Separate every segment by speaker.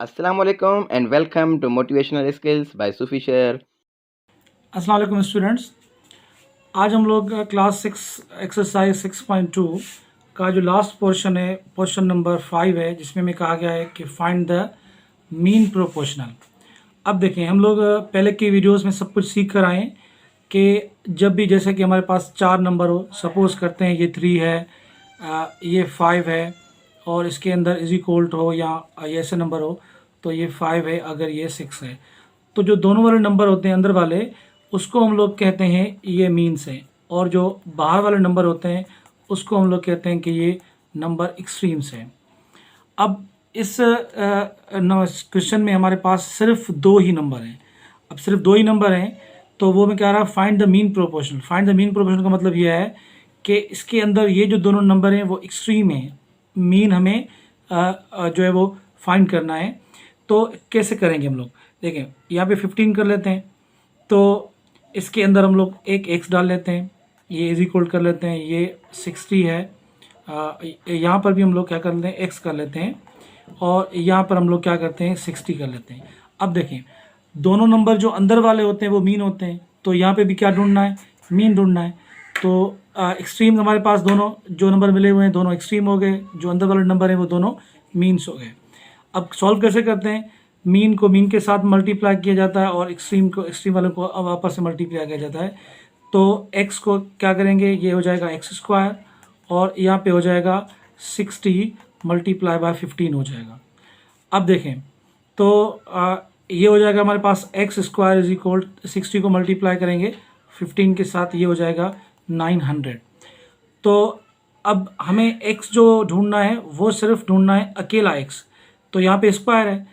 Speaker 1: Assalamu alaikum and welcome to Motivational Skills by Sufi Sher.
Speaker 2: अस्सलाम वालेकुम students. आज हम लोग क्लास 6 एक्सरसाइज 6.2 का जो लास्ट पोर्शन है, पोर्शन नंबर 5 है, जिसमें में कहा गया है कि फाइंड द मीन प्रोपोर्शनल। अब देखें, हम लोग पहले की वीडियोस में सब कुछ सीख कर आए कि जब भी जैसे कि हमारे पास 4 नंबर हो, सपोज करते हैं ये 3 है, ये 5 है और इसके अंदर इज इक्वल हो या ये ऐसे नंबर हो तो ये 5 है, अगर ये 6 है तो जो दोनों वाले नंबर होते हैं अंदर वाले, उसको हम लोग कहते हैं ये मीन्स है, और जो बाहर वाले नंबर होते हैं उसको हम लोग कहते हैं कि ये नंबर एक्सट्रीम्स हैं। अब इस क्वेश्चन में हमारे पास सिर्फ 2 ही नंबर हैं। अब सिर्फ 2 ही नंबर हैं तो वो मैं कह रहा find the mean proportional. Find the mean proportional का मतलब यह है कि इसके अंदर ये जो दोनों नंबर हैं वो एक्सट्रीम हैं, मीन हमें जो है वो फाइंड करना है। तो कैसे करेंगे हम लोग, देखें यहाँ पे 15 कर लेते हैं, तो इसके अंदर हम लोग एक एक्स डाल लेते हैं, ये इज इक्वल कर लेते हैं, ये 60 है। यहाँ पर भी हम लोग क्या कर लेते हैं, एक्स कर लेते हैं, और यहाँ पर हम लोग क्या करते हैं, 60 कर लेते हैं। अब देखें, दोनों नंबर जो अंदर वाले होते हैं वो मीन होते हैं, तो यहाँ पे भी क्या ढूंढना है, मीन ढूंढना है। तो एक्सट्रीम हमारे पास दोनों जो नंबर मिले हुए हैं दोनों एक्सट्रीम हो गए, जो अंदर वाले नंबर हैं वो दोनों मीन्स हो गए। अब सॉल्व कैसे करते हैं, मीन को मीन के साथ मल्टीप्लाई किया जाता है और एक्सट्रीम को एक्सट्रीम वाले को अब आपस से मल्टीप्लाई किया जाता है। तो एक्स को क्या करेंगे, ये हो जाएगा एक्स स्क्वायर, और यहाँ पे हो जाएगा 60 मल्टीप्लाई बाय 15 हो जाएगा। अब देखें तो ये हो जाएगा हमारे पास एक्स स्क्वायर इज इक्वल 60 को मल्टीप्लाई करेंगे 15 के साथ, ये हो जाएगा 900। तो अब हमें x जो ढूंढना है वो सिर्फ ढूंढना है अकेला x, तो यहाँ पे स्क्वायर है।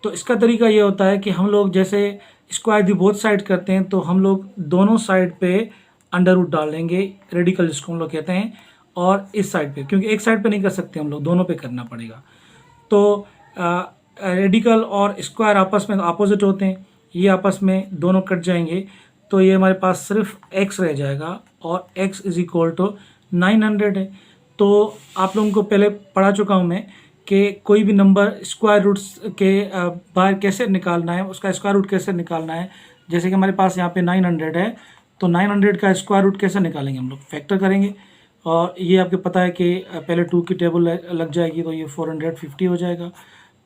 Speaker 2: तो इसका तरीका ये होता है कि हम लोग जैसे स्क्वायर दी बोथ साइड करते हैं तो हम लोग दोनों साइड पे अंडर रूट डाल देंगे, रेडिकल जिसको हम लोग कहते हैं, और इस साइड पे, क्योंकि एक साइड पे नहीं कर सकते हम लोग, दोनों पे करना पड़ेगा। तो रेडिकल और स्क्वायर आपस में अपोजिट होते हैं, ये आपस में दोनों कट जाएंगे, तो ये हमारे पास सिर्फ x रह जाएगा, और x इज इक्वल टू 900 है। तो आप लोगों को पहले पढ़ा चुका हूँ मैं कि कोई भी नंबर स्क्वायर रूट्स के बाहर कैसे निकालना है, उसका स्क्वायर रूट कैसे निकालना है। जैसे कि हमारे पास यहाँ पे 900 है, तो 900 का स्क्वायर रूट कैसे निकालेंगे, हम लोग फैक्टर करेंगे, और ये आपको पता है कि पहले 2 की टेबल लग जाएगी तो ये 450 हो जाएगा।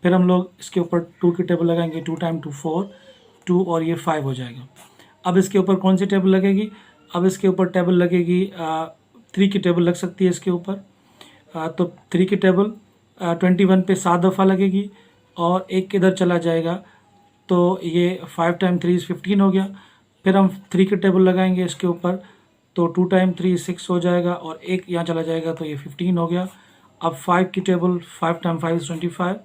Speaker 2: फिर हम लोग इसके ऊपर 2 की टेबल लगाएंगे, 2 टाइम 2 4, 2 और ये 5 हो जाएगा। अब इसके ऊपर कौन सी टेबल लगेगी, अब इसके ऊपर टेबल लगेगी 3 की टेबल लग सकती है इसके ऊपर। तो 3 की टेबल 21 पे 7 दफ़ा लगेगी, और एक इधर चला जाएगा, तो ये 5 टाइम 3 15 हो गया। फिर हम 3 की टेबल लगाएंगे इसके ऊपर, तो 2 टाइम 3 6 हो जाएगा, और एक यहाँ चला जाएगा तो ये 15 हो गया। अब 5 की टेबल 5 टाइम 5 25,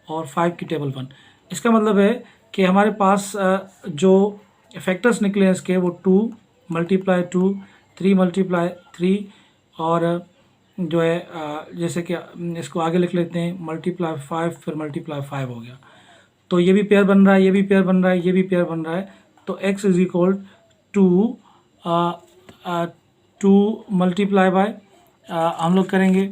Speaker 2: और 5 की टेबल 1। इसका मतलब है कि हमारे पास जो फैक्टर्स निकले हैं इसके, वो 2 मल्टीप्लाई 2, 3 मल्टीप्लाई 3, और जो है जैसे कि इसको आगे लिख लेते हैं, मल्टीप्लाई 5 फिर मल्टीप्लाई 5 हो गया। तो ये भी पेयर बन रहा है, ये भी पेयर बन रहा है, ये भी पेयर बन रहा है। तो x is equal to 2 multiply by हम लोग करेंगे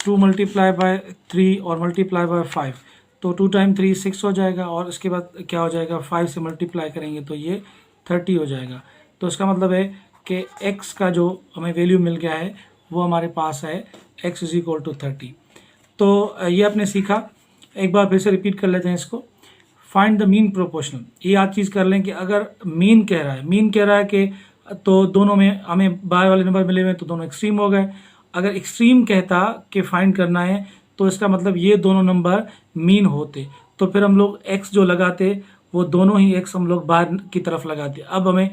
Speaker 2: 2 मल्टीप्लाई बाय 3 और मल्टीप्लाई बाय 5, तो 2 टाइम 3 6 हो जाएगा, और इसके बाद क्या हो जाएगा, 5 से मल्टीप्लाई करेंगे तो ये 30 हो जाएगा। तो इसका मतलब है कि x का जो हमें वैल्यू मिल गया है वो हमारे पास है x इज इक्वल टू 30। तो ये आपने सीखा, एक बार फिर से रिपीट कर लेते हैं इसको। फाइंड द मीन प्रोपोर्शनल, ये याद चीज़ कर लें कि अगर मीन कह रहा है कि तो दोनों में हमें बाहर वाले नंबर मिले हुए हैं तो दोनों एक्सट्रीम हो गए। अगर एक्सट्रीम कहता कि फाइंड करना है तो इसका मतलब ये दोनों नंबर मीन होते, तो फिर हम लोग x जो लगाते वो दोनों ही x हम लोग बाहर की तरफ लगाते। अब हमें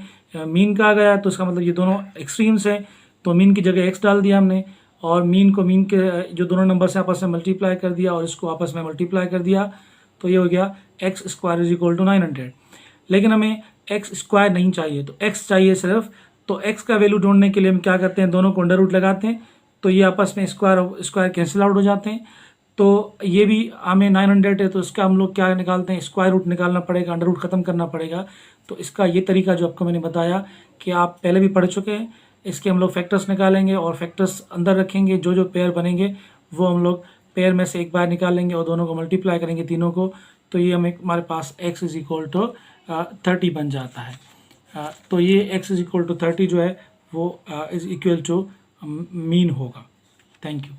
Speaker 2: मीन कहा गया तो इसका मतलब ये दोनों एक्सट्रीम्स हैं, तो मीन की जगह x डाल दिया हमने, और मीन को मीन के जो दोनों नंबर से आपस में मल्टीप्लाई कर दिया, और इसको आपस में मल्टीप्लाई कर दिया, तो ये हो गया x square is equal to 900। लेकिन हमें एक्स स्क्वायर नहीं चाहिए, तो एक्स चाहिए सिर्फ। तो एक्स का वैल्यू ढूंढने के लिए हम क्या करते हैं, दोनों को अंडर रूट लगाते हैं, तो ये आपस में स्क्वायर स्क्वायर कैंसिल आउट हो जाते हैं। तो ये भी हमें 900 है, तो इसका हम लोग क्या निकालते हैं, स्क्वायर रूट निकालना पड़ेगा, अंडर रूट ख़त्म करना पड़ेगा। तो इसका ये तरीका जो आपको मैंने बताया कि आप पहले भी पढ़ चुके हैं, इसके हम लोग फैक्टर्स निकालेंगे और फैक्टर्स अंदर रखेंगे, जो जो पेयर बनेंगे वो हम लोग पेयर में से एक बार निकालेंगे और दोनों को मल्टीप्लाई करेंगे तीनों को, तो ये हमारे पास x इज इक्वल टू 30 बन जाता है। तो ये x इज इक्वल टू 30 जो है वो इज इक्वल टू मीन होगा। Thank you.